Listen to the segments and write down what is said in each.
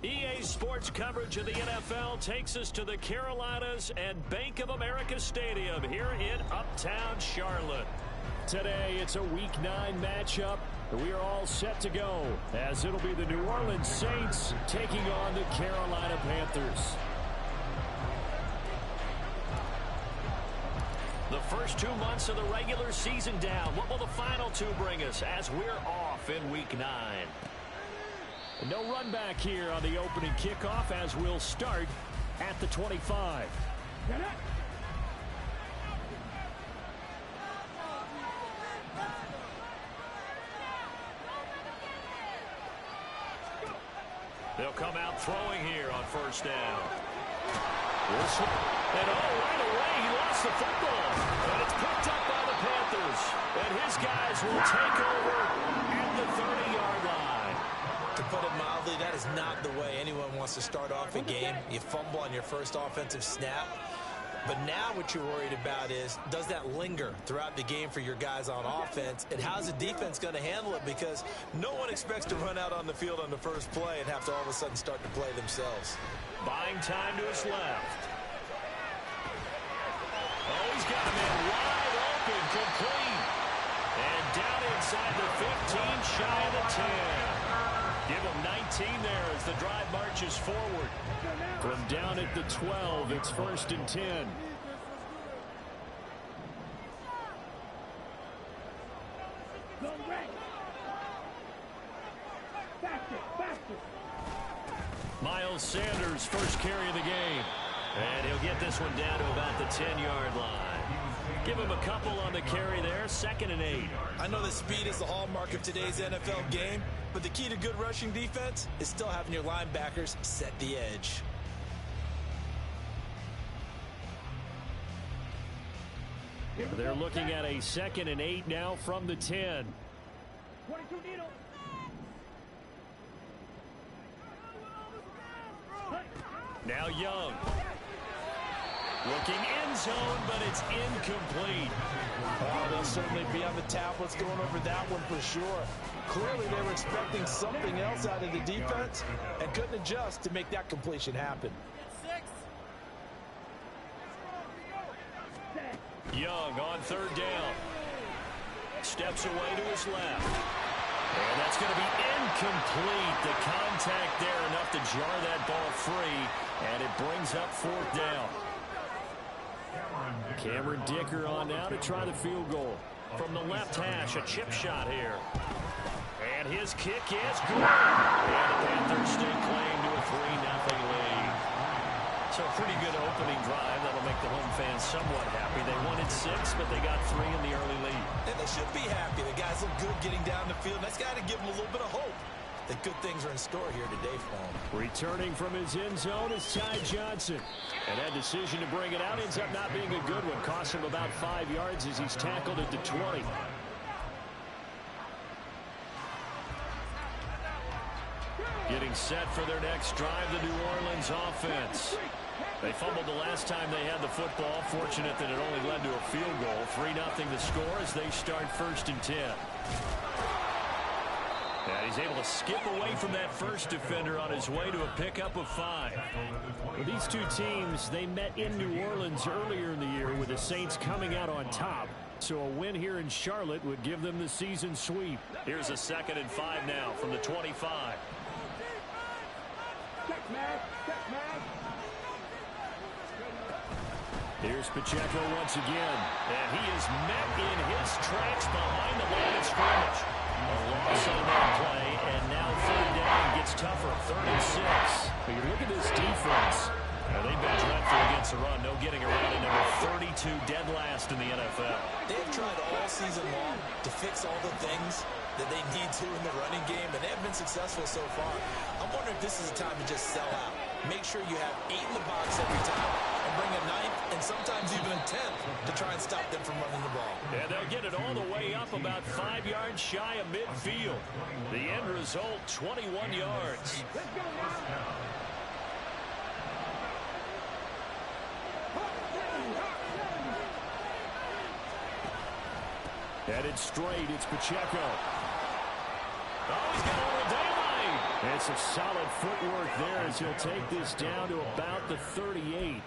EA Sports coverage of the NFL takes us to the Carolinas and Bank of America Stadium here in Uptown Charlotte. Today, it's a Week 9 matchup. We are all set to go, as it'll be the New Orleans Saints taking on the Carolina Panthers. The first 2 months of the regular season down. What will the final 2 bring us as we're off in Week 9? No run back here on the opening kickoff as we'll start at the 25. They'll come out throwing here on first down. Wilson. And right away he lost the football. And it's picked up by the Panthers. And his guys will take over at the 30-yard line. To put it mildly, that is not the way anyone wants to start off a game. You fumble on your first offensive snap. But now what you're worried about is, does that linger throughout the game for your guys on offense? And how's the defense going to handle it? Because no one expects to run out on the field on the first play and have to all of a sudden start to play themselves. Buying time to his left. Oh, he's got him in wide open, complete. And down inside the 15, shy of the 10. Give him 19 there as the drive marches forward. From down at the 12, it's 1st and 10. Miles Sanders, first carry of the game. And he'll get this one down to about the 10-yard line. Give him a couple on the carry there, 2nd and 8. I know that speed is the hallmark of today's NFL game, but the key to good rushing defense is still having your linebackers set the edge. They're looking at a 2nd and 8 now from the 10. Now Young. Looking end zone, but it's incomplete. Oh, they'll certainly be on the tablets going over that one for sure. Clearly, they were expecting something else out of the defense and couldn't adjust to make that completion happen. Young on 3rd down. Steps away to his left. And that's going to be incomplete. The contact there enough to jar that ball free. And it brings up 4th down. Cameron Dicker on now to try the field goal. From the left hash, a chip shot here. And his kick is good. And the Panthers stake claim to a 3-0 lead. So a pretty good opening drive. That'll make the home fans somewhat happy. They wanted 6, but they got 3 in the early lead. And they should be happy. The guys look good getting down the field. That's got to give them a little bit of hope that good things are in store here today for him. Returning from his end zone is Ty Johnson. And that decision to bring it out ends up not being a good one. Costs him about 5 yards as he's tackled at the 20. Getting set for their next drive, the New Orleans offense. They fumbled the last time they had the football. Fortunate that it only led to a field goal. 3-0 the score as they start 1st and 10. And he's able to skip away from that first defender on his way to a pickup of 5. Well, these two teams, they met in New Orleans earlier in the year with the Saints coming out on top. So a win here in Charlotte would give them the season sweep. Here's a 2nd and 5 now from the 25. Here's Pacheco once again. And he is met in his tracks behind the line of scrimmage. A loss on that play, and now 3rd down gets tougher. 3rd and 6. But you look at this defense. They've been dreadful against the run. No getting around it. Number 32, dead last in the NFL. They've tried all season long to fix all the things that they need to in the running game, and they have been successful so far. I'm wondering if this is a time to just sell out. Make sure you have 8 in the box every time, and bring a 9th and sometimes even a 10th to try and stop them from running the ball. And they'll get it all the way up about 5 yards shy of midfield. The end result, 21 yards. Headed straight, it's Pacheco. Oh, he's got a little daylight. And some solid footwork there as he'll take this down to about the 38.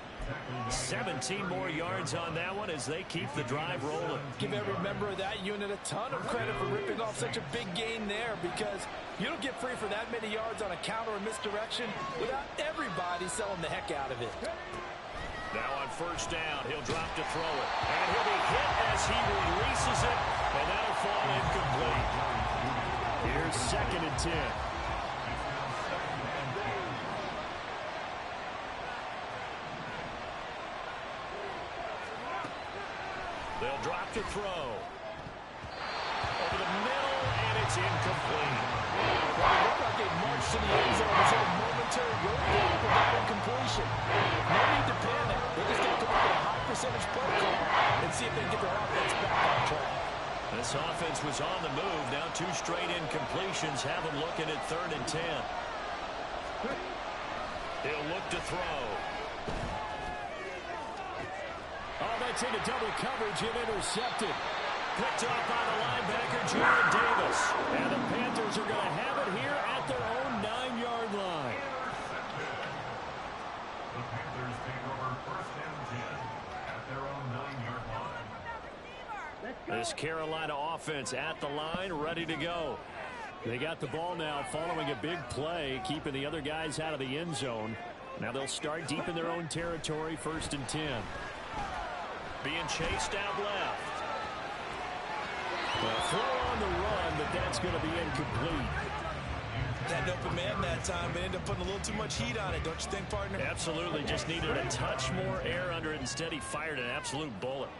17 more yards on that one as they keep the drive rolling. Give every member of that unit a ton of credit for ripping off such a big gain there, because you don't get free for that many yards on a counter or misdirection without everybody selling the heck out of it. Now on first down, he'll drop to throw it. And he'll be hit as he releases it, and that'll fall incomplete. Here's 2nd and 10. They'll drop to throw. Over the middle, and it's incomplete. Well, it looked like they marched to the end zone as a momentary roadblock with that incompletion. No need to panic. They just got to look at a high percentage play call and see if they can get their offense back on track. This offense was on the move. Now 2 straight incompletions have them looking at 3rd and 10. He'll look to throw. Oh, that's into double coverage and intercepted. Picked off by the linebacker, Jared Davis. And the Panthers are going to have it here at their own 9-yard line. The Panthers take over 1st and 10 at their own 9-yard line. This Carolina offense at the line, ready to go. They got the ball now following a big play, keeping the other guys out of the end zone. Now they'll start deep in their own territory, 1st and 10. Being chased out left. Well, throw on the run, but that's going to be incomplete. Had an open man that time, but ended up putting a little too much heat on it, don't you think, partner? Absolutely. Just needed a touch more air under it. Instead, he fired an absolute bullet.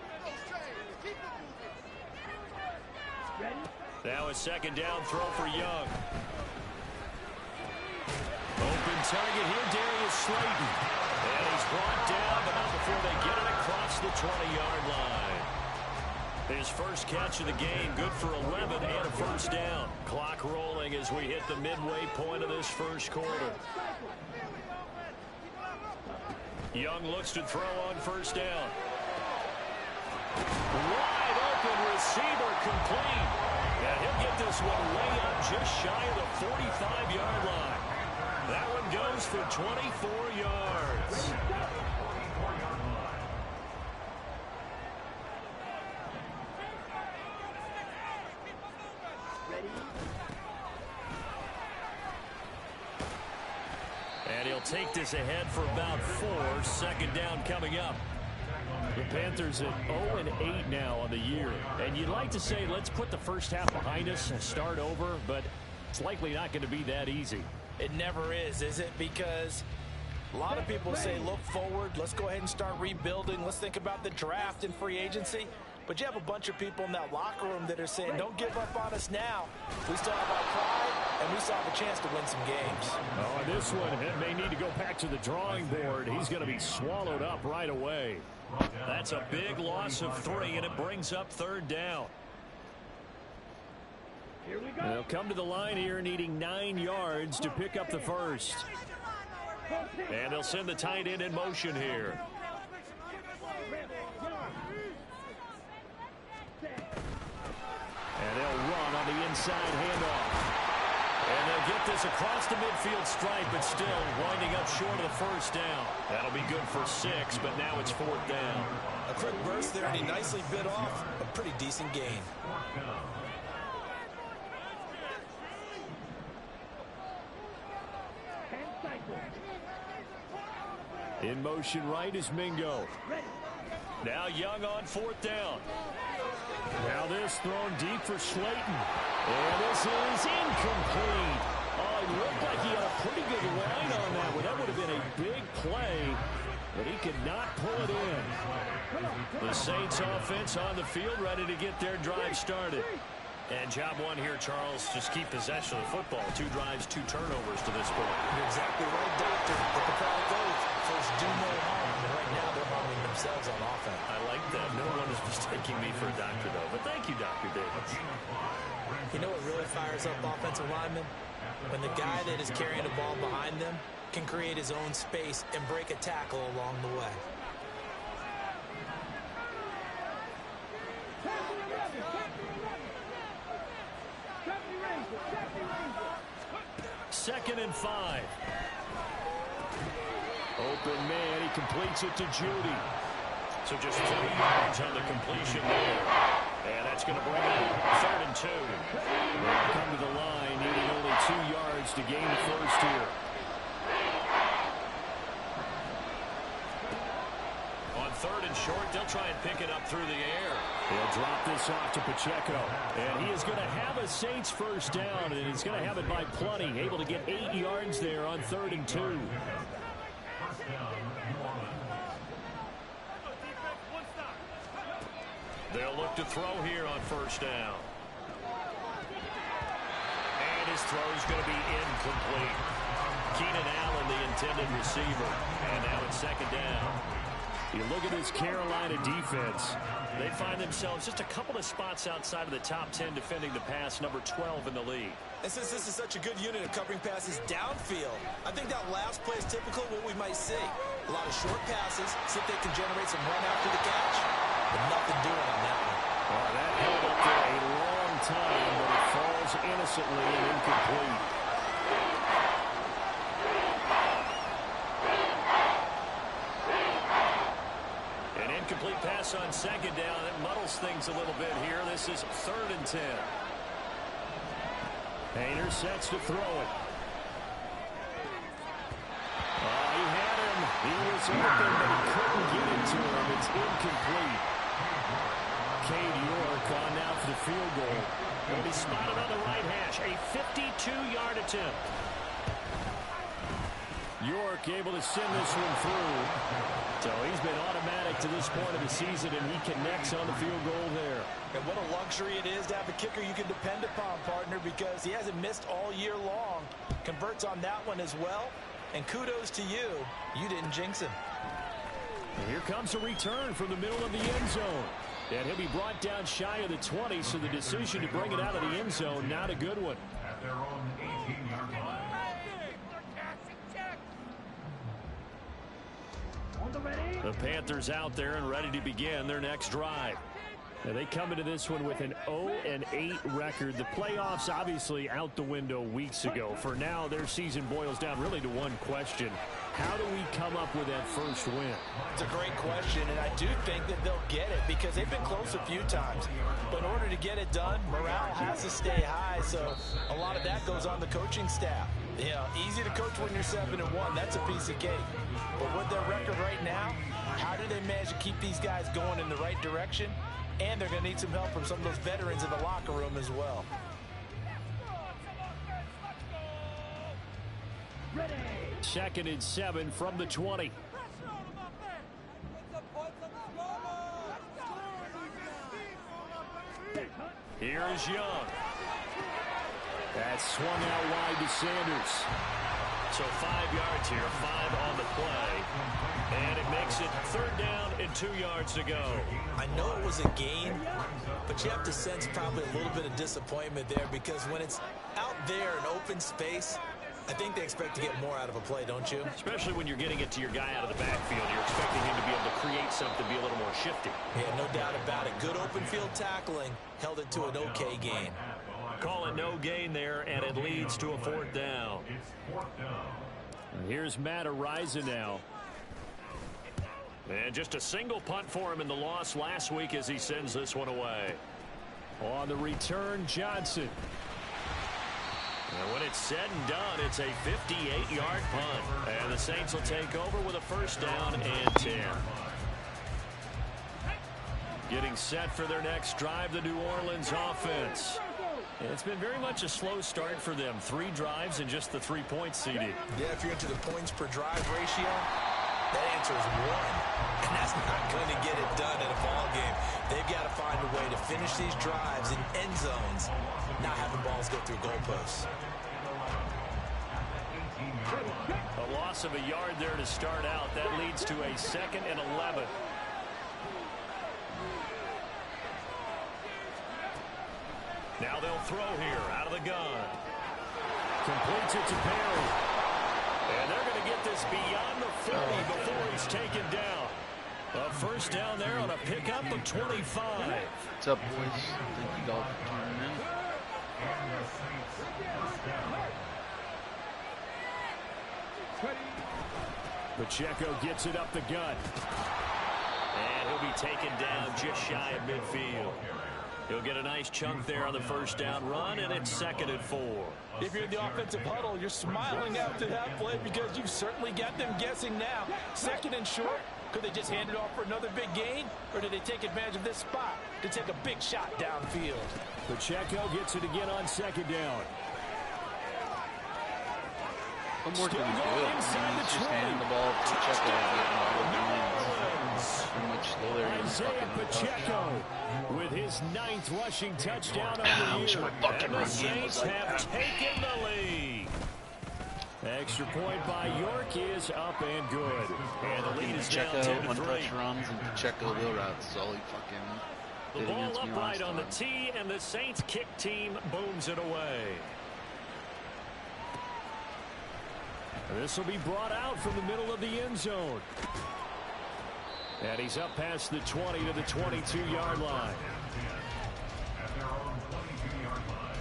Now a 2nd down throw for Young. Open target here, Darius Slayton. And he's brought down, but not before they get it across the 20-yard line. His first catch of the game, good for 11 and a 1st down. Clock rolling as we hit the midway point of this 1st quarter. Young looks to throw on 1st down. Wide open receiver, complete. And he'll get this one way up just shy of the 45-yard line. That one goes for 24 yards. And he'll take this ahead for about 4. 2nd down coming up. The Panthers at 0-8 now on the year. And you'd like to say, let's put the first half behind us and start over, but it's likely not going to be that easy. It never is it? Because a lot of people say, look forward, let's go ahead and start rebuilding, let's think about the draft and free agency. But you have a bunch of people in that locker room that are saying, don't give up on us now. We still have our pride, and we still have a chance to win some games. Oh, and this one, it may need to go back to the drawing board. He's going to be swallowed up right away. That's a big loss of 3, and it brings up 3rd down. They'll come to the line here needing 9 yards to pick up the first. And they'll send the tight end in motion here. And they'll run on the inside handoff. And they'll get this across the midfield stripe, but still winding up short of the 1st down. That'll be good for 6, but now it's 4th down. A quick burst there, and he nicely bit off a pretty decent gain. In motion right is Mingo. Now Young on 4th down. Now this thrown deep for Slayton. And this is incomplete. Oh, it looked like he had a pretty good line on that one. That would have been a big play, but he could not pull it in. The Saints offense on the field, ready to get their drive started. And job one here, Charles, just keep possession of the football. 2 drives, 2 turnovers to this point. You're exactly right, Doctor. But the product goes, first do no harm. And right now they're harming themselves on offense. I like that. No one is mistaking me for a doctor, though. But thank you, Dr. Davis. You know what really fires up offensive linemen? When the guy that is carrying the ball behind them can create his own space and break a tackle along the way. 2nd and 5. Open man, he completes it to Judy. So just 3 yards on the completion there. And that's going to bring up 3rd and 2. They'll come to the line, needing only 2 yards to gain the first here. On 3rd and short, they'll try and pick it up through the air. He'll drop this off to Pacheco. And he is going to have a Saints first down, and he's going to have it by plenty. Able to get 8 yards there on 3rd and 2. They'll look to throw here on 1st down. And his throw is going to be incomplete. Keenan Allen, the intended receiver. And now it's 2nd down. You look at this Carolina defense. They find themselves just a couple of spots outside of the top 10 defending the pass, number 12 in the league. And since this is such a good unit of covering passes downfield, I think that last play is typical of what we might see. A lot of short passes, see if they can generate some run after the catch. But nothing doing on that one. Oh, that held up for a long time, but it falls innocently and incomplete. An incomplete pass on 2nd down. That muddles things a little bit here. This is 3rd and 10. Hainer sets to throw it. He had him. He was open, but he couldn't get it to him. It's incomplete. Cade York on now for the field goal. He'll be spotted on the right hash. A 52-yard attempt. York able to send this one through. So he's been automatic to this point of the season, and he connects on the field goal there. And what a luxury it is to have a kicker you can depend upon, partner, because he hasn't missed all year long. Converts on that one as well. And kudos to you. You didn't jinx him. And here comes a return from the middle of the end zone. And he'll be brought down shy of the 20, so the decision to bring it out of the end zone, not a good one. At their own 18-yard line. The Panthers out there and ready to begin their next drive. Now they come into this one with an 0-8 record. The playoffs obviously out the window weeks ago. For now, their season boils down really to one question. How do we come up with that first win? It's a great question, and I do think that they'll get it because they've been close a few times. But in order to get it done, morale has to stay high, so a lot of that goes on the coaching staff. Yeah, easy to coach when you're 7-1. That's a piece of cake. But with their record right now, how do they manage to keep these guys going in the right direction? And they're going to need some help from some of those veterans in the locker room as well. Ready. 2nd and 7 from the 20. Here is Young. That's swung out wide to Sanders. So 5 yards here, 5 on the play. And it makes it 3rd down and 2 yards to go. I know it was a gain, but you have to sense probably a little bit of disappointment there because when it's out there in open space, I think they expect to get more out of a play, don't you? Especially when you're getting it to your guy out of the backfield. You're expecting him to be able to create something, be a little more shifty. Yeah, no doubt about it. Good open field tackling held it to an okay gain. Call it no gain there, and it leads to a 4th down. And here's Matt Araiza now. And just a single punt for him in the loss last week as he sends this one away. On the return, Johnson. And when it's said and done, it's a 58-yard punt. And the Saints will take over with a 1st down and 10. Getting set for their next drive, the New Orleans offense. It's been very much a slow start for them. 3 drives and just the 3 points, CD. Yeah, if you're into the points per drive ratio, that answer is 1. And that's not going to get it done in a ball game. They've got to find a way to finish these drives in end zones, not having balls go through goalposts. A loss of a yard there to start out. That leads to a 2nd and 11. Now they'll throw here out of the gun. Completes it to Perry. And they're going to get this beyond the 40 before he's taken down. A 1st down there on a pickup of 25. What's up, boys? Thank you all for tuning in. Pacheco gets it up the gut. And he'll be taken down just shy of midfield. He'll get a nice chunk there on the first down run, and it's 2nd and 4. If you're in the offensive huddle, you're smiling after that play because you've certainly got them guessing now. 2nd and short. Could they just hand it off for another big gain? Or did they take advantage of this spot to take a big shot downfield? Pacheco gets it again on 2nd down. What more can he do? He's just handing the ball to Pacheco and much slower. Isaiah Pacheco with his 9th rushing touchdown of the year. And the Saints have taken the lead. Extra point by York is up and good. And the lead is down 10-3. One-touch runs and Pacheco wheel routes is all he fucking The did against ball me upright last on the time. tee, and the Saints kick team booms it away. This will be brought out from the middle of the end zone. And he's up past the 20 to the 22-yard line. At their own 22-yard line.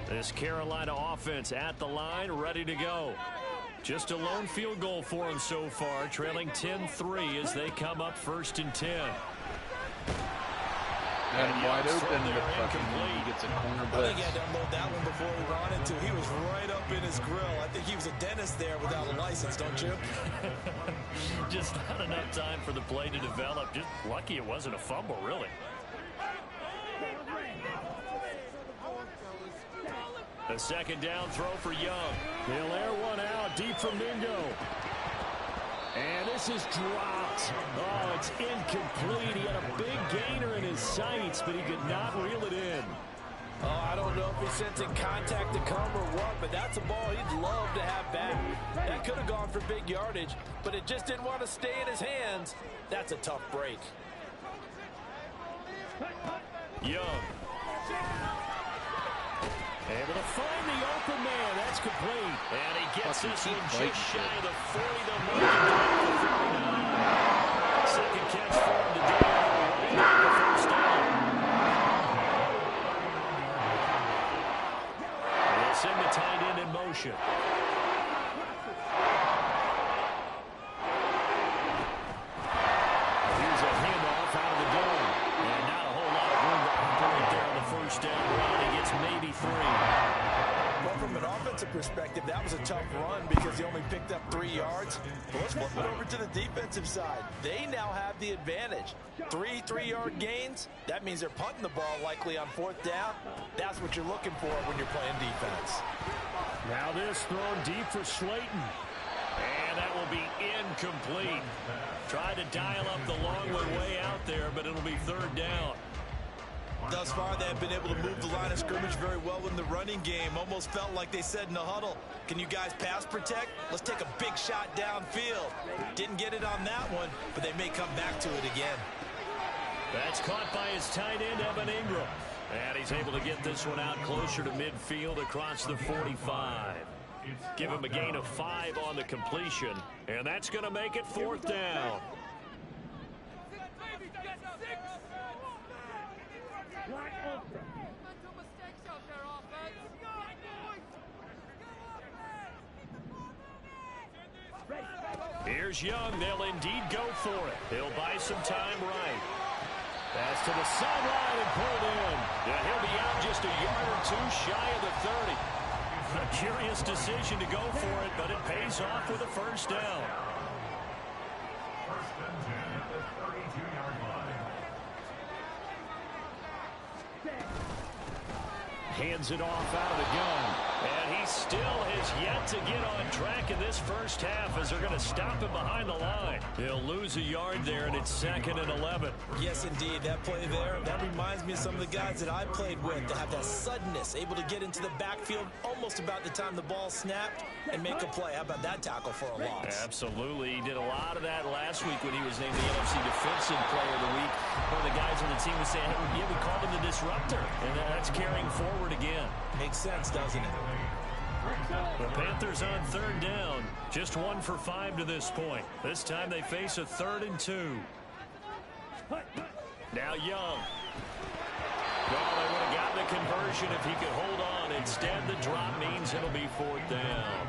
This Carolina offense at the line, ready to go. Just a lone field goal for them so far, trailing 10-3 as they come up 1st and 10. Had him wide open, but fucking he gets a corner I blitz. think he had to unload that one before he wanted to. He was right up in his grill. I think he was a dentist there without a license, don't you? Just not enough time for the play to develop. Just lucky it wasn't a fumble, really. A 2nd down throw for Young. He'll air one out deep from Mingo. And this is dropped. Oh, it's incomplete. He had a big gainer in his sights, but he could not reel it in. Oh, I don't know if he's sensing contact to come or what, but that's a ball he'd love to have back. That could have gone for big yardage, but it just didn't want to stay in his hands. That's a tough break. Young. Able to find the open man. That's complete. And he gets this one just shy of the 40. They'll move it down to 39. 2nd catch for him today. Right on the first down. They'll send the tight end in motion. Here's a handoff out of the dome. And not a whole lot of room to operate there on the first down run. He gets maybe 3. Well, from an offensive perspective, that was a tough run because he only picked up 3 yards. But let's flip it over to the defensive side. They now have the advantage. 3 3-yard gains. That means they're punting the ball likely on 4th down. That's what you're looking for when you're playing defense. Now this thrown deep for Slayton. And that will be incomplete. Tried to dial up the long way out there, but it'll be 3rd down. Thus far, they have been able to move the line of scrimmage very well in the running game. Almost felt like they said in the huddle, can you guys pass protect? Let's take a big shot downfield. Didn't get it on that one, but they may come back to it again. That's caught by his tight end, Evan Ingram. And he's able to get this one out closer to midfield across the 45. Give him a gain of 5 on the completion. And that's going to make it 4th down. Here's Young. They'll indeed go for it. He'll buy some time right. Pass to the sideline and pulled in. Yeah, he'll be out just a yard or 2 shy of the 30. A curious decision to go for it, but it pays off with a first down. 1st and 10 at the 32-yard line. Hands it off out of the gun. And he still has yet to get on track in this first half as they're going to stop him behind the line. He'll lose a yard there, and it's 2nd and 11. Yes, indeed. That play there, that reminds me of some of the guys that I played with to have that suddenness, able to get into the backfield almost about the time the ball snapped and make a play. How about that tackle for a loss? Absolutely. He did a lot of that last week when he was named the NFC Defensive Player of the Week. One of the guys on the team was saying, hey, we called him the disruptor. And that's carrying forward again. Makes sense, doesn't it? The Panthers on 3rd down. Just 1 for 5 to this point. This time they face a 3rd and 2. Now Young. Well, they would have gotten the conversion if he could hold on. Instead, the drop means it'll be 4th down.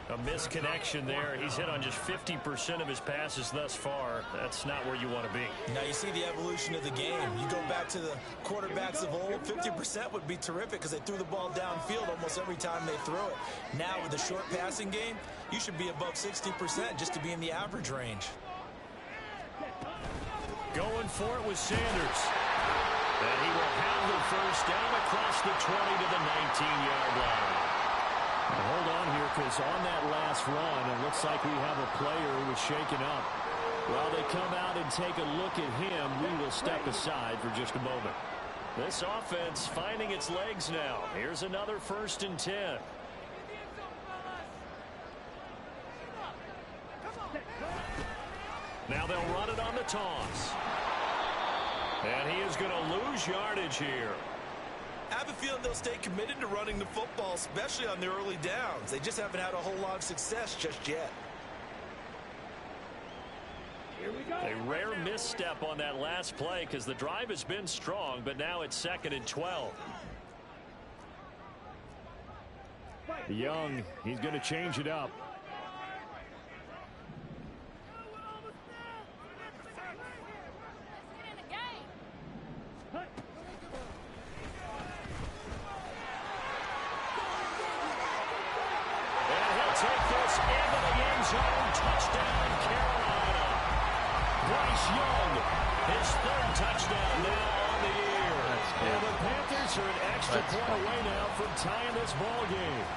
A misconnection there. He's hit on just 50% of his passes thus far. That's not where you want to be. Now you see the evolution of the game. You go back to the quarterbacks of old, 50% would be terrific because they threw the ball downfield almost every time they threw it. Now with the short passing game, you should be above 60% just to be in the average range. Going for it with Sanders. And he will have the first down across the 20 to the 19-yard line. Now hold on here, because on that last run, it looks like we have a player who was shaken up. While they come out and take a look at him, we will step aside for just a moment. This offense finding its legs now. Here's another 1st and 10. Now they'll run it on the toss. And he is going to lose yardage here. I have a feeling they'll stay committed to running the football, especially on their early downs. They just haven't had a whole lot of success just yet. A rare misstep on that last play because the drive has been strong, but now it's 2nd and 12. Young, he's going to change it up. Take this into the end zone. Touchdown, Carolina. Bryce Young, his 3rd touchdown now on the year. And the Panthers are an extra point away now from tying this ball game.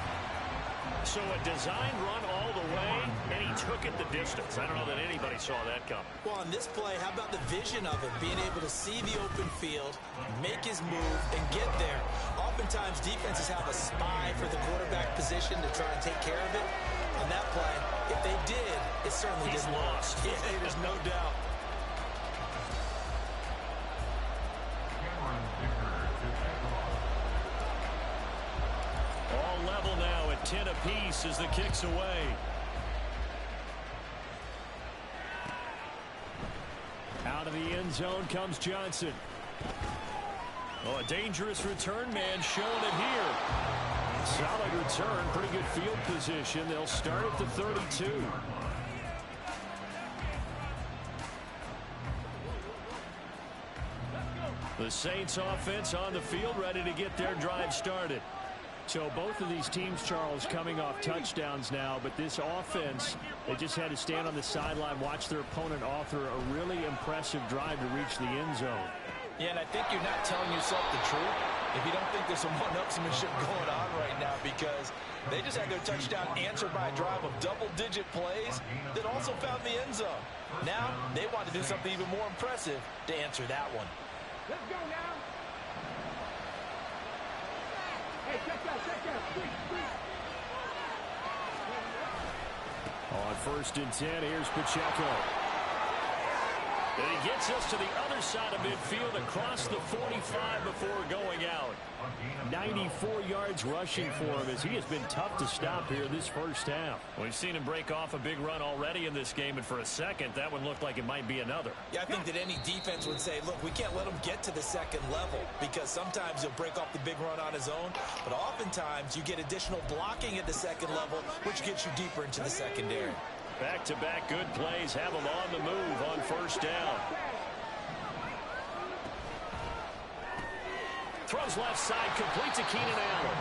So a design run all the way, and he took it the distance. I don't know that anybody saw that come. Well, on this play, how about the vision of it? Being able to see the open field, make his move, and get there. Oftentimes, defenses have a spy for the quarterback position to try and take care of it. On that play, if they did, it certainly He's didn't lost. Yeah, there's no doubt. All level now at 10 apiece as the kick's away. Out of the end zone comes Johnson. Oh, a dangerous return man showing it here. Solid return, pretty good field position. They'll start at the 32. The Saints offense on the field, ready to get their drive started. So both of these teams, Charles, coming off touchdowns now, but this offense, they just had to stand on the sideline, watch their opponent author a really impressive drive to reach the end zone. Yeah, and I think you're not telling yourself the truth if you don't think there's some one-upsmanship going on right now, because they just had their touchdown answered by a drive of double-digit plays that also found the end zone. Now they want to do something even more impressive to answer that one. Let's go now. Hey, check out. On 1st and 10, here's Pacheco. And he gets us to the other side of midfield across the 45 before going out. 94 yards rushing for him as he has been tough to stop here this first half. We've seen him break off a big run already in this game, and for a second, that one looked like it might be another. Yeah, I think that any defense would say, look, we can't let him get to the 2nd level, because sometimes he'll break off the big run on his own, but oftentimes you get additional blocking at the 2nd level, which gets you deeper into the secondary. Back-to-back good plays have him on the move on 1st down. Throws left side, complete to Keenan Allen.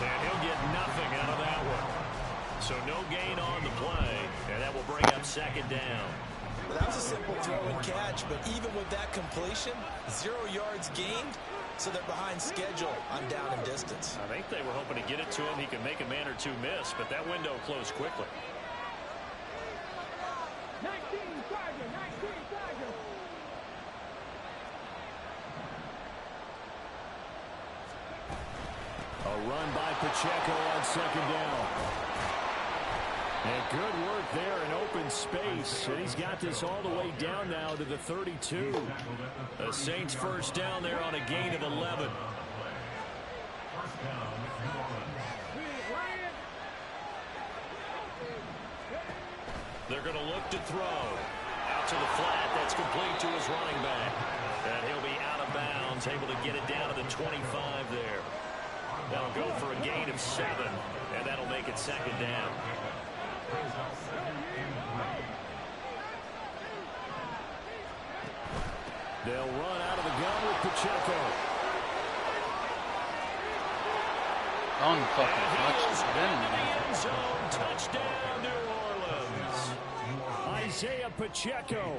And he'll get nothing out of that one. So no gain on the play, and that will bring up 2nd down. Well, that was a simple throw and catch, but even with that completion, 0 yards gained, so they're behind schedule on down and distance. I think they were hoping to get it to him. He could make a man or two miss, but that window closed quickly. 19 Tiger. A run by Pacheco on 2nd down. And good work there in open space. And he's got this all the way down now to the 32. The Saints 1st down there on a gain of 11. They're going to look to throw. Out out to the flat. That's complete to his running back. And he'll be out of bounds, able to get it down to the 25 there. That'll go for a gain of 7, and that'll make it second down. They'll run out of the gun with Pacheco. Touchdown, New Orleans. Isaiah Pacheco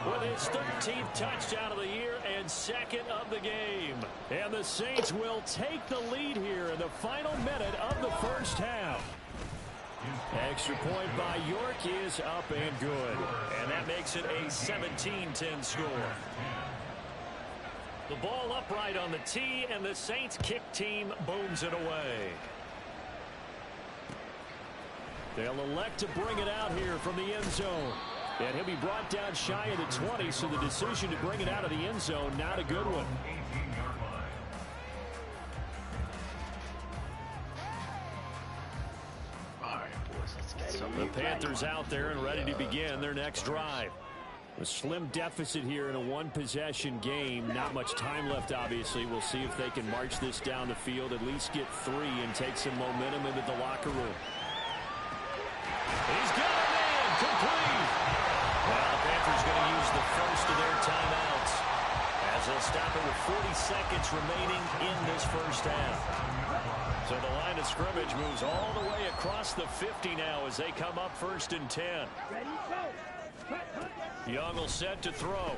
with his 13th touchdown of the year and 2nd of the game. And the Saints will take the lead here in the final minute of the first half. Extra point by York is up and good. And that makes it a 17-10 score. The ball upright on the tee, and the Saints kick team booms it away. They'll elect to bring it out here from the end zone. And he'll be brought down shy of the 20, so the decision to bring it out of the end zone, not a good one. All right, boys, let's get some. The Panthers out there and ready to begin their next drive. A slim deficit here in a one-possession game. Not much time left, obviously. We'll see if they can march this down the field, at least get 3 and take some momentum into the locker room. He's got it in, complete. Well, the Panthers going to use the first of their timeouts as they'll stop it with 40 seconds remaining in this first half. So the line of scrimmage moves all the way across the 50 now as they come up 1st and 10. Young will set to throw.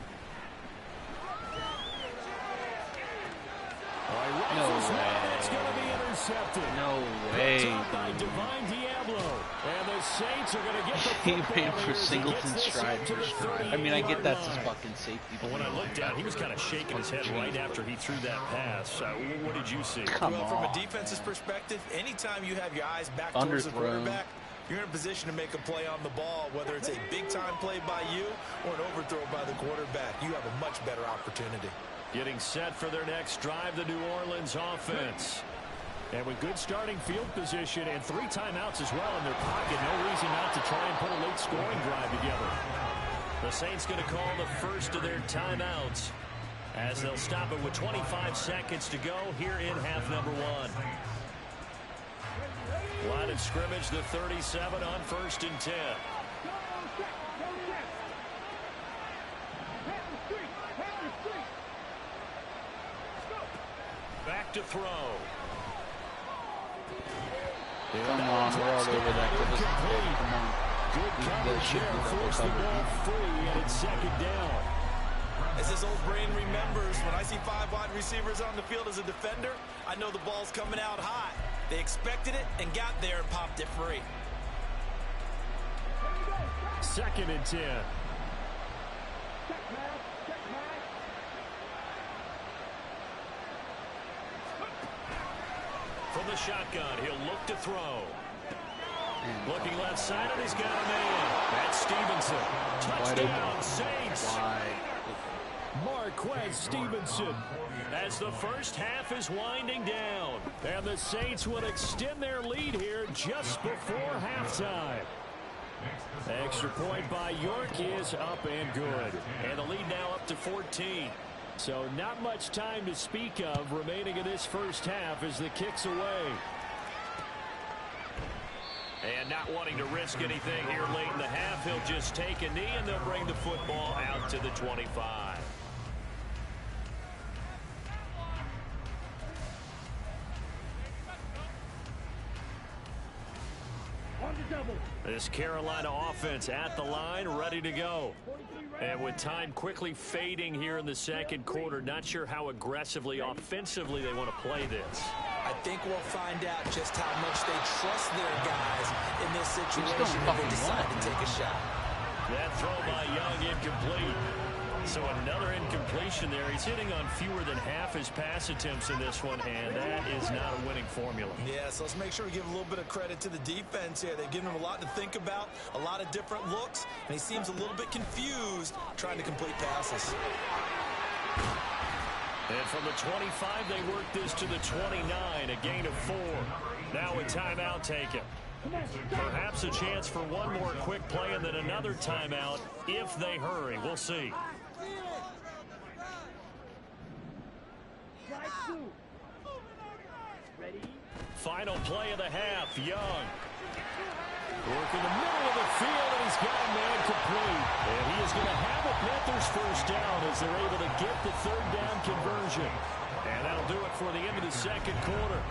No way. It's going to be intercepted. No way. By Divine Diablo. And the Saints are going to get the He football ran for here as he Singleton gets this stride up to for the stride. I mean, I get 38-yard that's his line. fucking safety. But when I looked down, he was kind of shaking his head right after he threw that pass. What did you see? Come Well, on. from a defense's perspective, anytime you have your eyes back towards the Underthrown. quarterback, you're in a position to make a play on the ball, whether it's a big-time play by you or an overthrow by the quarterback. You have a much better opportunity. Getting set for their next drive, the New Orleans offense. And with good starting field position and 3 timeouts as well in their pocket, no reason not to try and put a late scoring drive together. The Saints going to call the first of their timeouts as they'll stop it with 25 seconds to go here in half number 1. Line of scrimmage, the 37 on 1st and 10. Back to throw. Come on, we're all over that. Give us a play. Come on. Good coverage there. Force the ball free, and it's 2nd down. As this old brain remembers, when I see 5 wide receivers on the field as a defender, I know the ball's coming out hot. They expected it and got there and popped it free. 2nd and 10. From the shotgun, he'll look to throw. Looking left side, and he's got a man. That's Stevenson. Touchdown, Saints. Marquez Stevenson. As the first half is winding down. And the Saints will extend their lead here just before halftime. Extra point by York is up and good. And the lead now up to 14. So not much time to speak of remaining in this first half as the kick's away. And not wanting to risk anything here late in the half, he'll just take a knee and they'll bring the football out to the 25. This Carolina offense at the line, ready to go. And with time quickly fading here in the second quarter, not sure how aggressively, offensively they want to play this. I think we'll find out just how much they trust their guys in this situation if they decide to take a shot. That throw by Young incomplete. So another incompletion there. He's hitting on fewer than half his pass attempts in this one, and that is not a winning formula. Yeah, so let's make sure we give a little bit of credit to the defense here. They've given him a lot to think about, a lot of different looks, and he seems a little bit confused trying to complete passes. And from the 25, they work this to the 29, a gain of 4. Now a timeout taken. Perhaps a chance for one more quick play and then another timeout if they hurry. We'll see. Final play of the half. Young. Work in the middle of the field, and he's got a man complete. And he is going to have a Panthers first down as they're able to get the third down conversion. And that'll do it for the end of the second quarter.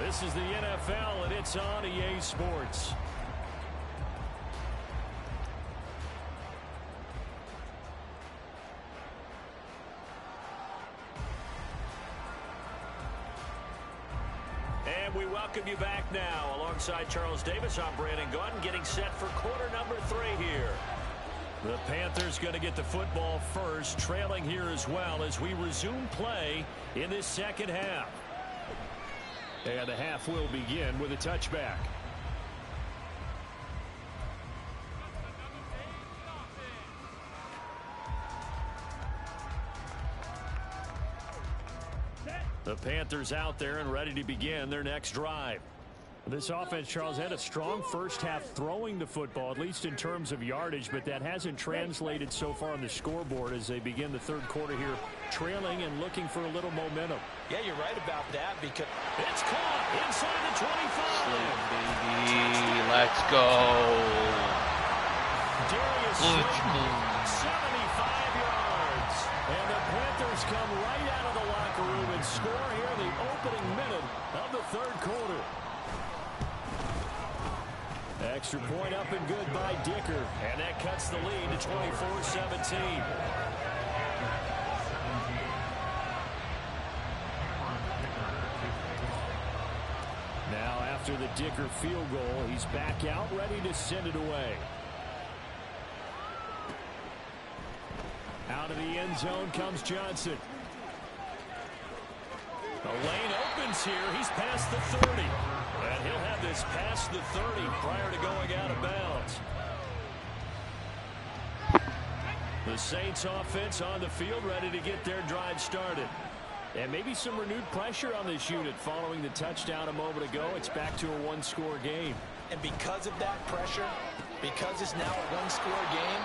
This is the NFL, and it's on EA Sports. And we welcome you back now. Alongside Charles Davis, I'm Brandon Gunn, getting set for quarter number 3 here. The Panthers going to get the football first, trailing here as well as we resume play in this second half. And the half will begin with a touchback. The Panthers out there and ready to begin their next drive. This offense, Charles, had a strong first half throwing the football, at least in terms of yardage, but that hasn't translated so far on the scoreboard as they begin the third quarter here, trailing and looking for a little momentum. Yeah, you're right about that because it's caught inside the 25. Slayton, baby. Let's go. Darius Slayton, 75 yards. And the Panthers come right out of the locker room and score here in the opening minute of the third quarter. Extra point up and good by Dicker. And that cuts the lead to 24-17. Now after the Dicker field goal, he's back out ready to send it away. Out of the end zone comes Johnson. The lane opens here. He's past the 30. And he'll have this past the 30 prior to going out of bounds. The Saints offense on the field ready to get their drive started. And maybe some renewed pressure on this unit following the touchdown a moment ago. It's back to a one-score game. And because of that pressure, because it's now a one-score game,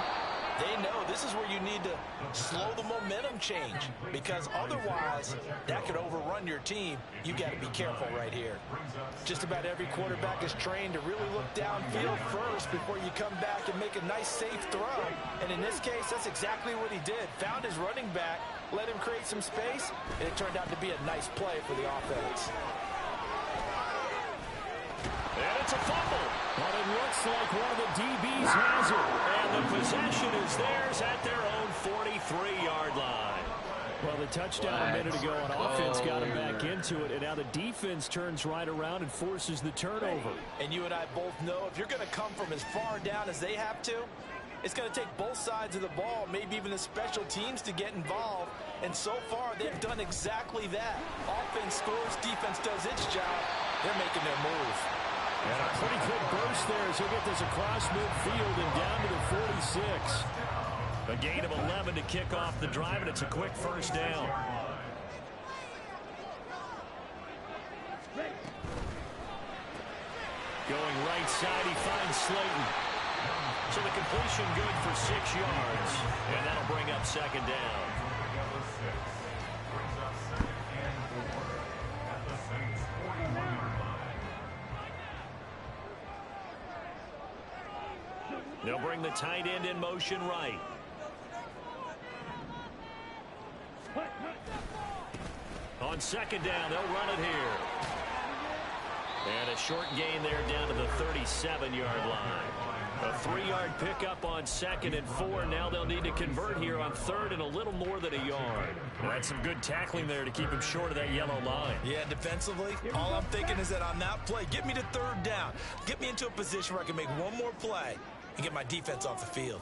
they know this is where you need to slow the momentum change, because otherwise that could overrun your team. You got to be careful right here. Just about every quarterback is trained to really look downfield first before you come back and make a nice safe throw. And in this case, that's exactly what he did. Found his running back, let him create some space, and it turned out to be a nice play for the offense. And it's a fumble. But it looks like one of the DBs has it. And the possession is theirs at their own 43-yard line. Well, the touchdown a minute ago on offense got him back into it. And now the defense turns right around and forces the turnover. And you and I both know if you're going to come from as far down as they have to, it's going to take both sides of the ball, maybe even the special teams, to get involved. And so far, they've done exactly that. Offense scores, defense does its job. They're making their move. And a pretty good burst there as he'll get this across midfield and down to the 46. A gain of 11 to kick off the drive, and it's a quick first down. Going right side, he finds Slayton. So the completion good for 6 yards, and that'll bring up second down. They'll bring the tight end in motion right. On second down, they'll run it here. And a short gain there down to the 37-yard line. A 3-yard pickup on second and 4. Now they'll need to convert here on third and a little more than a yard. Well, that's some good tackling there to keep him short of that yellow line. Yeah, defensively, all I'm thinking is that on that play, get me to third down. Get me into a position where I can make one more play and get my defense off the field.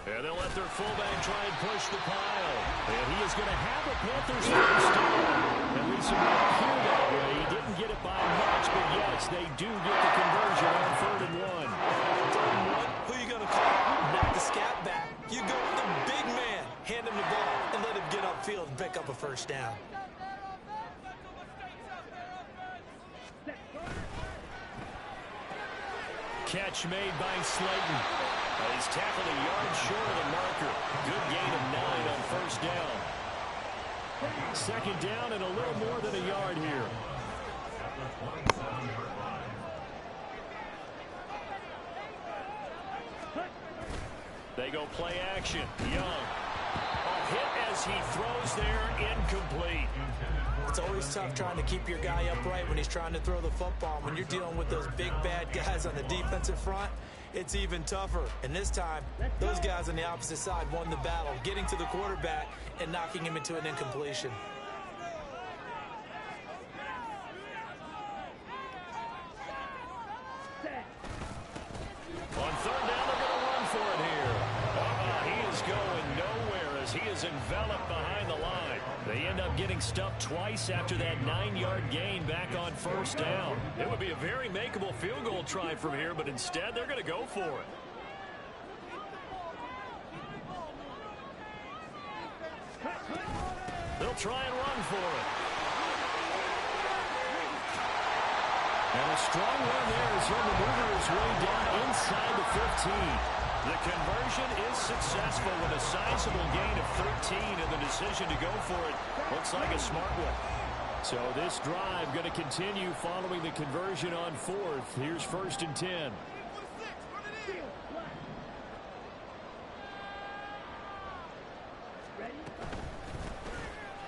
And they'll let their fullback try and push the pile. And he is going to have a Panthers first down. At least it might appear that way. He didn't get it by much, but yes, they do get the conversion on third and 1. Who are you going to call? Knock the scat back. You go with the big man. Hand him the ball and let him get upfield and pick up a first down. catch made by Slayton. He's tackled a yard short of the marker. Good gain of 9 on first down. Second down and a little more than a yard here. They go play action. Young. A hit as he throws there, incomplete. It's always tough trying to keep your guy upright when he's trying to throw the football. When you're dealing with those big, bad guys on the defensive front, it's even tougher. And this time, those guys on the opposite side won the battle, getting to the quarterback and knocking him into an incompletion. On third down, they're going to run for it here. He is going nowhere as he is enveloped behind the line. They end up getting stuffed twice after that 9-yard gain back on first down. It would be a very makeable field goal try from here, but instead they're going to go for it. They'll try and run for it. And a strong run there as he'll maneuver his way down inside the 15. The conversion is successful with a sizable gain of 13, and the decision to go for it looks like a smart one. So this drive going to continue following the conversion on fourth. Here's 1st and 10.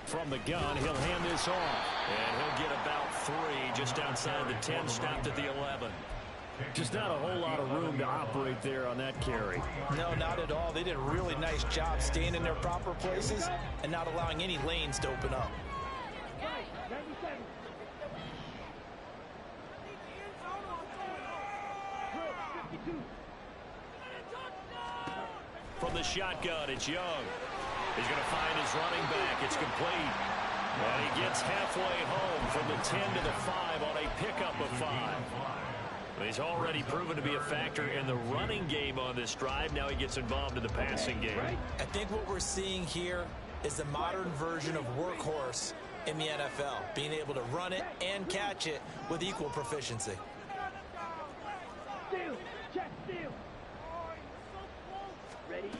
From the gun, he'll hand this off. And he'll get about 3 just outside the 10, stopped at the 11. Just not a whole lot of room to operate there on that carry. No, not at all. They did a really nice job staying in their proper places and not allowing any lanes to open up. From the shotgun, it's Young. He's going to find his running back. It's complete. And he gets halfway home from the 10 to the 5 on a pickup of 5. He's already proven to be a factor in the running game on this drive. Now he gets involved in the passing game. I think what we're seeing here is the modern version of workhorse in the NFL, being able to run it and catch it with equal proficiency. Ready?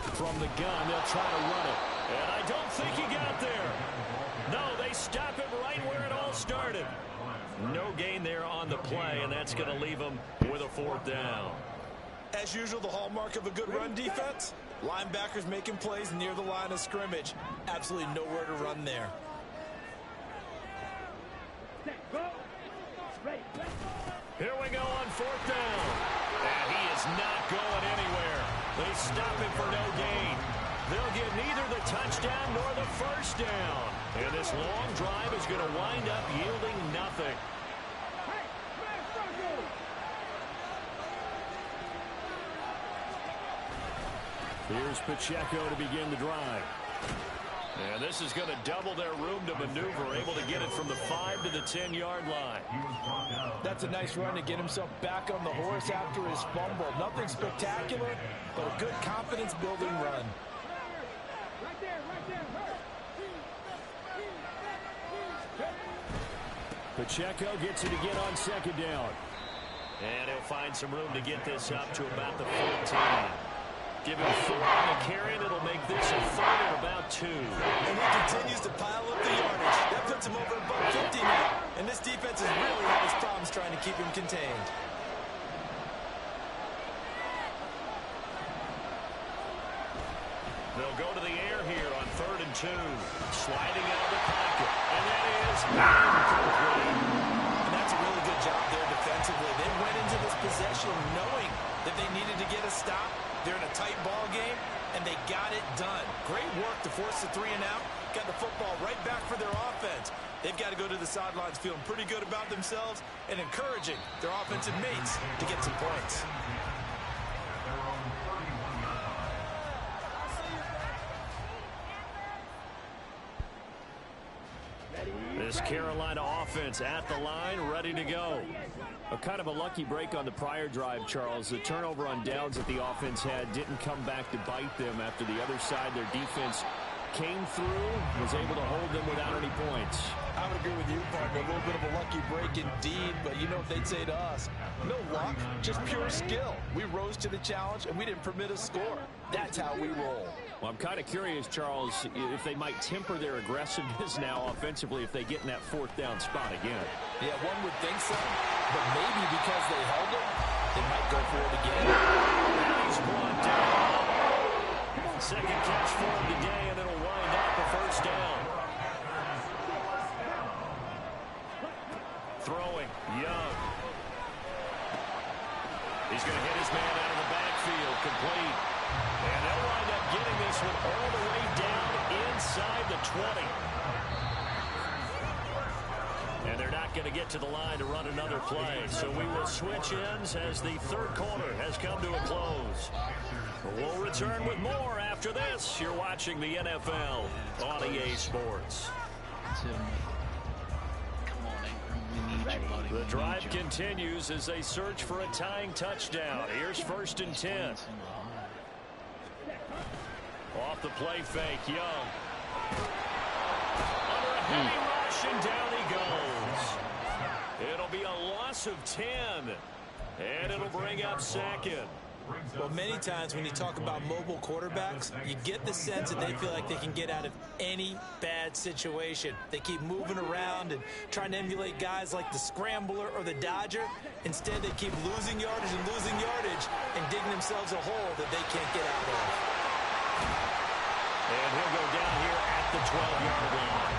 From the gun, they'll try to run it. And I don't think he got there. No, they stop him right where it all started. No gain there on the play, and that's going to leave him with a 4th down. As usual, the hallmark of a good run defense, linebackers making plays near the line of scrimmage. Absolutely nowhere to run there. Here we go on 4th down. And he is not going anywhere. They stop him for no gain. They'll get neither the touchdown nor the 1st down. And this long drive is going to wind up yielding nothing. Here's Pacheco to begin the drive. And this is going to double their room to maneuver, able to get it from the 5 to the 10-yard line. That's a nice run to get himself back on the horse after his fumble. Nothing spectacular, but a good confidence-building run. Right there, Pacheco gets it again on 2nd down. And he'll find some room to get this up to about the 14. Give him 4 on the carry, and it'll make this a 3rd and about 2. And he continues to pile up the yardage. That puts him over about 50 now. And this defense has really had his problems trying to keep him contained. They'll go to the air here on 3rd and 2. Sliding out of the pocket. And that is incomplete. And that's a really good job there defensively. They went into this possession knowing that they needed to get a stop. They're in a tight ball game, and they got it done. Great work to force the 3 and out. Got the football right back for their offense. They've got to go to the sidelines feeling pretty good about themselves and encouraging their offensive mates to get some points. This Carolina offense at the line, ready to go. A kind of a lucky break on the prior drive, Charles. The turnover on downs that the offense had didn't come back to bite them after the other side. Their defense came through, was able to hold them without any points. I would agree with you, partner. A little bit of a lucky break indeed, but you know what they'd say to us? No luck, just pure skill. We rose to the challenge, and we didn't permit a score. That's how we roll. Well, I'm kind of curious, Charles, if they might temper their aggressiveness now offensively if they get in that fourth down spot again. Yeah, one would think so, but maybe because they held it, they might go for it again. Now he's brought down. Second catch for him today, and it'll wind up a first down. Throwing, Young. He's going to hit his man out of the backfield, complete. And they'll wind up getting this one all the way down inside the 20. And they're not going to get to the line to run another play. So we will switch ends as the third quarter has come to a close. We'll return with more after this. You're watching the NFL on EA Sports. The drive continues as they search for a tying touchdown. Here's 1st and 10. Off the play fake, Young. Under a heavy rush, and down he goes. It'll be a loss of 10. And it'll bring up 2nd. Well, many times when you talk about mobile quarterbacks, you get the sense that they feel like they can get out of any bad situation. They keep moving around and trying to emulate guys like the Scrambler or the Dodger. Instead, they keep losing yardage and digging themselves a hole that they can't get out of. And he'll go down here at the 12-yard line.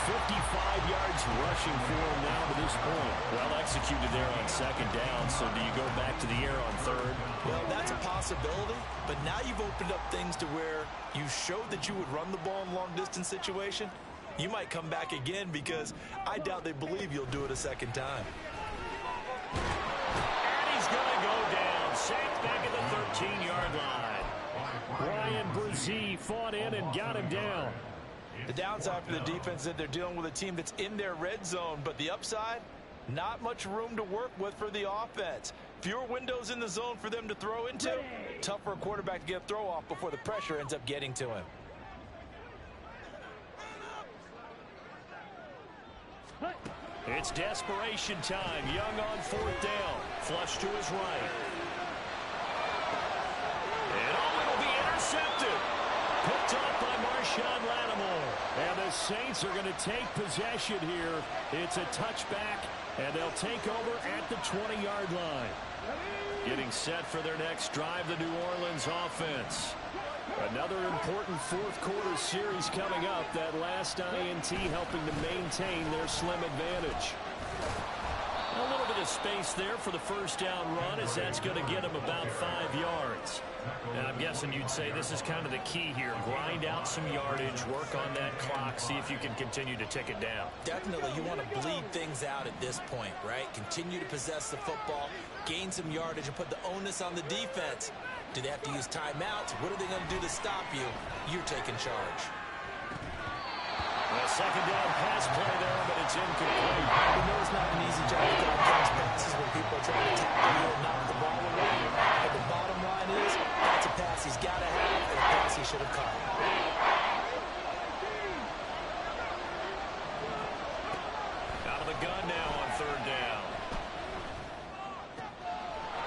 55 yards rushing for him now to this point. Well executed there on 2nd down, so do you go back to the air on 3rd? Well, that's a possibility, but now you've opened up things to where you showed that you would run the ball in long-distance situation. You might come back again because I doubt they believe you'll do it a 2nd time. And he's going to go down. Sacked back at the 13-yard line. Ryan Brzee fought in and got him down. The downside for the defense is that they're dealing with a team that's in their red zone, but the upside, not much room to work with for the offense. Fewer windows in the zone for them to throw into. Tough for a quarterback to get a throw off before the pressure ends up getting to him. It's desperation time. Young on 4th down. Flush to his right. And it'll be intercepted. Picked up by Marshawn Lattimore. And the Saints are going to take possession here. It's a touchback, and they'll take over at the 20-yard line. Getting set for their next drive, the New Orleans offense. Another important fourth quarter series coming up. That last INT helping to maintain their slim advantage. A little bit of space there for the first down run, as that's going to get them about 5 yards. And I'm guessing you'd say this is kind of the key here. Grind out some yardage, work on that clock, see if you can continue to tick it down. Definitely, you want to bleed things out at this point, right? Continue to possess the football, gain some yardage, and put the onus on the defense. Do they have to use timeouts? What are they going to do to stop you? You're taking charge. A 2nd down pass play there, but it's incomplete. We know it's not an easy job to grab those passes when people are trying to tackle you and knock the ball away. But the bottom line is, that's a pass he's got to have and a pass he should have caught. Out of the gun now on 3rd down.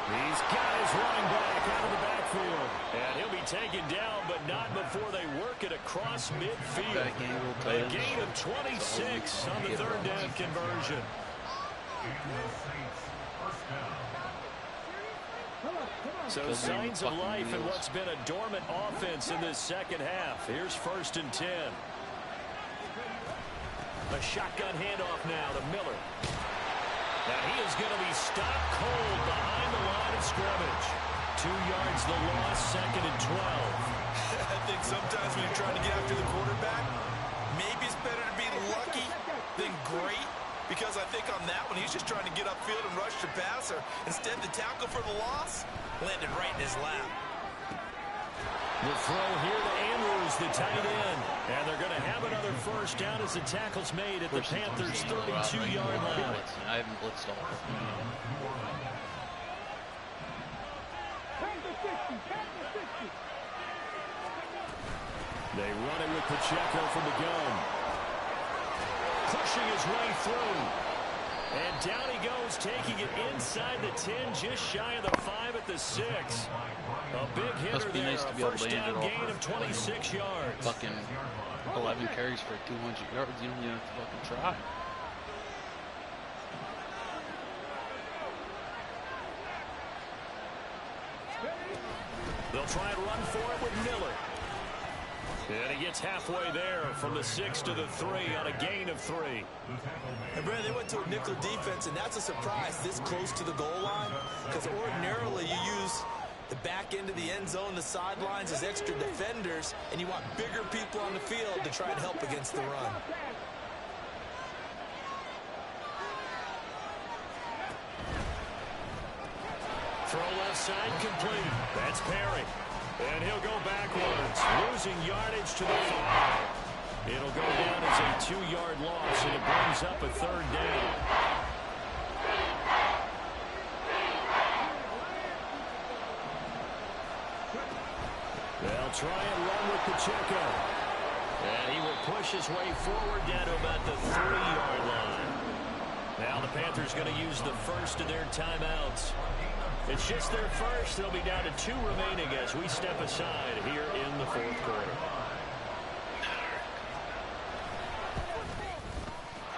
He's got his running back out of the backfield. And he'll be taken down, but not before they work it across midfield. A gain of 26 on the 3rd down conversion. So signs of life in what's been a dormant offense in this second half. Here's 1st and 10. A shotgun handoff now to Miller. Now he is going to be stopped cold behind the line of scrimmage. 2 yards the loss, 2nd and 12. I think sometimes when you're trying to get after the quarterback, maybe it's better to be lucky than great. Because I think on that one, he's just trying to get upfield and rush the passer. Instead, the tackle for the loss landed right in his lap. The throw here to Andrews, the tight end. And they're going to have another first down as the tackle's made at the Panthers' 32-yard line. I haven't blitzed all. They run it with Pacheco from the gun. Pushing his way through. And down he goes, taking it inside the 10, just shy of the 5 at the 6. A big hitter Must be there. nice to be able to hand it off. Gain of 26 yards. Fucking 11 carries for 200 yards. You don't even have to fucking try. They'll try and run for it with Miller. And he gets halfway there from the 6 to the 3 on a gain of 3. And Brad, they went to a nickel defense, and that's a surprise this close to the goal line, because ordinarily you use the back end of the end zone, the sidelines as extra defenders, and you want bigger people on the field to try and help against the run. Throw left side complete. That's Perry. And he'll go backwards, losing yardage to the 5. It'll go down as a 2-yard loss, and it brings up a 3rd down. They'll try and run with Pacheco. And he will push his way forward down to about the 3-yard line. Now the Panthers going to use the first of their timeouts. It's just their first. They'll be down to 2 remaining as we step aside here in the 4th quarter.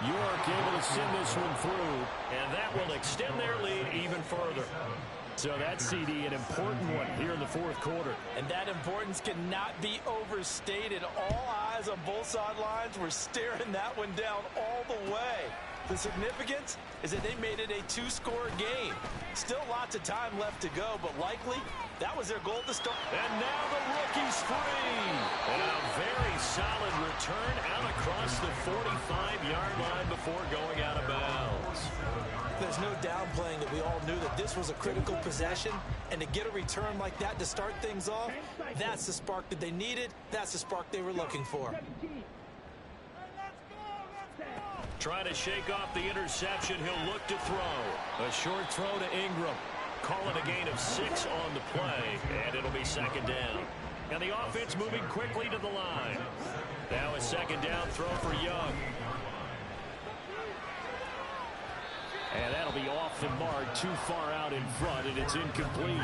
York able to send this one through, and that will extend their lead even further. So that CD, an important one here in the 4th quarter. And that importance cannot be overstated. All eyes on both sidelines were staring that one down all the way. The significance is that they made it a 2-score game. Still lots of time left to go, but likely that was their goal to start. And now the rookie's free. And a very solid return out across the 45-yard line before going out of bounds. There's no downplaying that we all knew that this was a critical possession, and to get a return like that to start things off, that's the spark that they needed. That's the spark they were looking for. Trying to shake off the interception. He'll look to throw. A short throw to Ingram. Calling a gain of 6 on the play, and it'll be 2nd down. And the offense moving quickly to the line. Now a 2nd down throw for Young. And that'll be off the mark, too far out in front, and it's incomplete.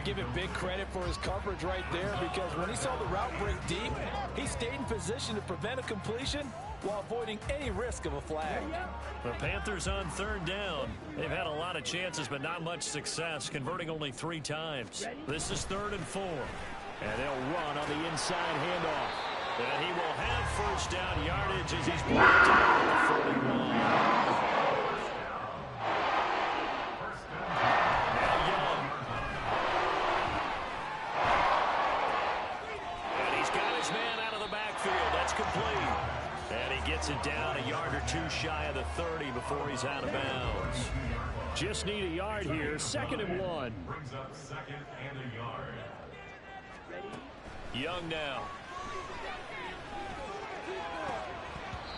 Give him big credit for his coverage right there, because when he saw the route break deep, he stayed in position to prevent a completion while avoiding any risk of a flag. The Panthers on 3rd down. They've had a lot of chances, but not much success, converting only 3 times. This is 3rd and 4. And they'll run on the inside handoff. And he will have 1st down yardage as he's brought down at the 41. Now Young. And he's got his man out of the backfield. That's complete. And he gets it down a yard or 2 shy of the 30 before he's out of bounds. Just need a yard here. 2nd and 1. Brings up 2nd and a yard. Young now.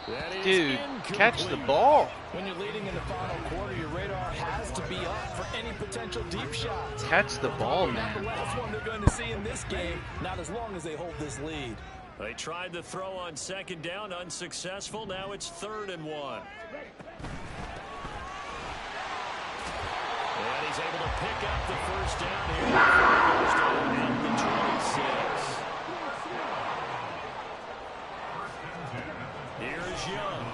That is Dude, incomplete. catch the ball. When you're leading in the final quarter, your radar has to be up for any potential deep shots. Catch the ball, Not man. the last one they're going to see in this game, not as long as they hold this lead. They tried the throw on 2nd down, unsuccessful. Now it's 3rd and 1. And he's able to pick up the 1st down here. Goes down at the 26. Here's Young.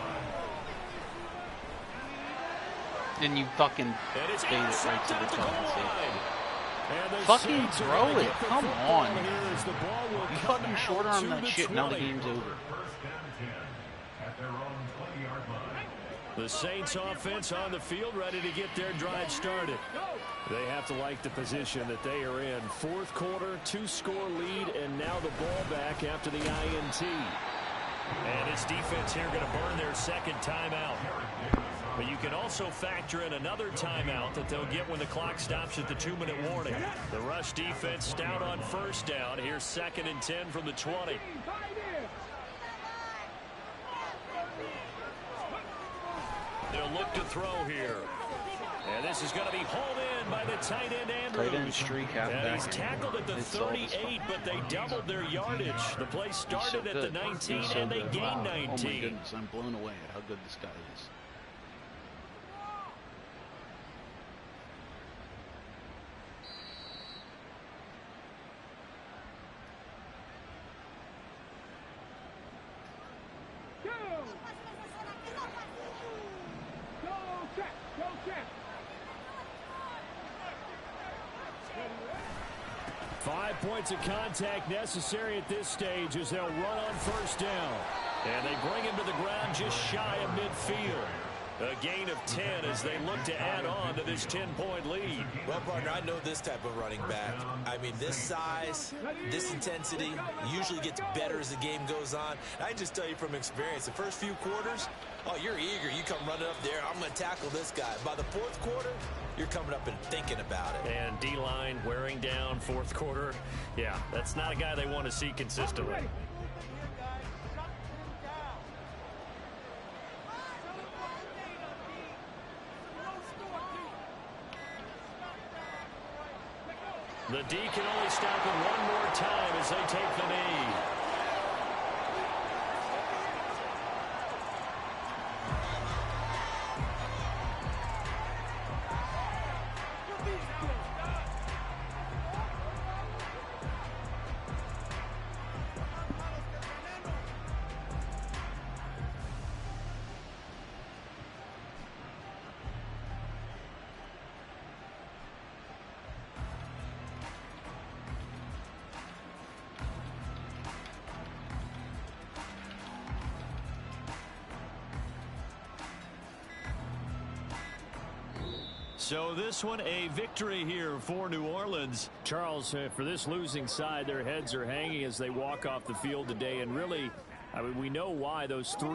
And you fucking And it's fade it right to the intercepted at the goal fucking safety. line. And the Fucking Saints are throw gonna it. get the Come football on. here as the ball will You come fucking short out arm to that the shit. Now the 20. game's over. 1st and 10 at their own 20-yard line. The Saints offense on the field, ready to get their drive started. They have to like the position that they are in. 4th quarter, 2-score lead, and now the ball back after the INT. And its defense here going to burn their 2nd timeout. But you can also factor in another timeout that they'll get when the clock stops at the 2-minute warning. The rush defense stout on 1st down. Here's 2nd and 10 from the 20. They'll look to throw here. And this is going to be hauled in by the tight end, Andrews. Tight end streak, halfback. And he's tackled at the 38, but they doubled their yardage. The play started at the 19, and they gained 19. Oh, my goodness. I'm blown away at how good this guy is. Go, check. Go, check. 5 points of contact necessary at this stage as they'll run on first down. And they bring him to the ground just shy of midfield. A gain of 10 as they look to add on to this 10-point lead. Well, partner, I know this type of running back. I mean, this size, this intensity usually gets better as the game goes on. I can just tell you from experience, the first few quarters, oh, you're eager. You come running up there, I'm going to tackle this guy. By the fourth quarter, you're coming up and thinking about it. And D-line wearing down fourth quarter. Yeah, that's not a guy they want to see consistently. The D can only stop him one more time as they take the knee. So this one a victory here for New Orleans. Charles, for this losing side, their heads are hanging as they walk off the field today. And really, I mean, we know why those three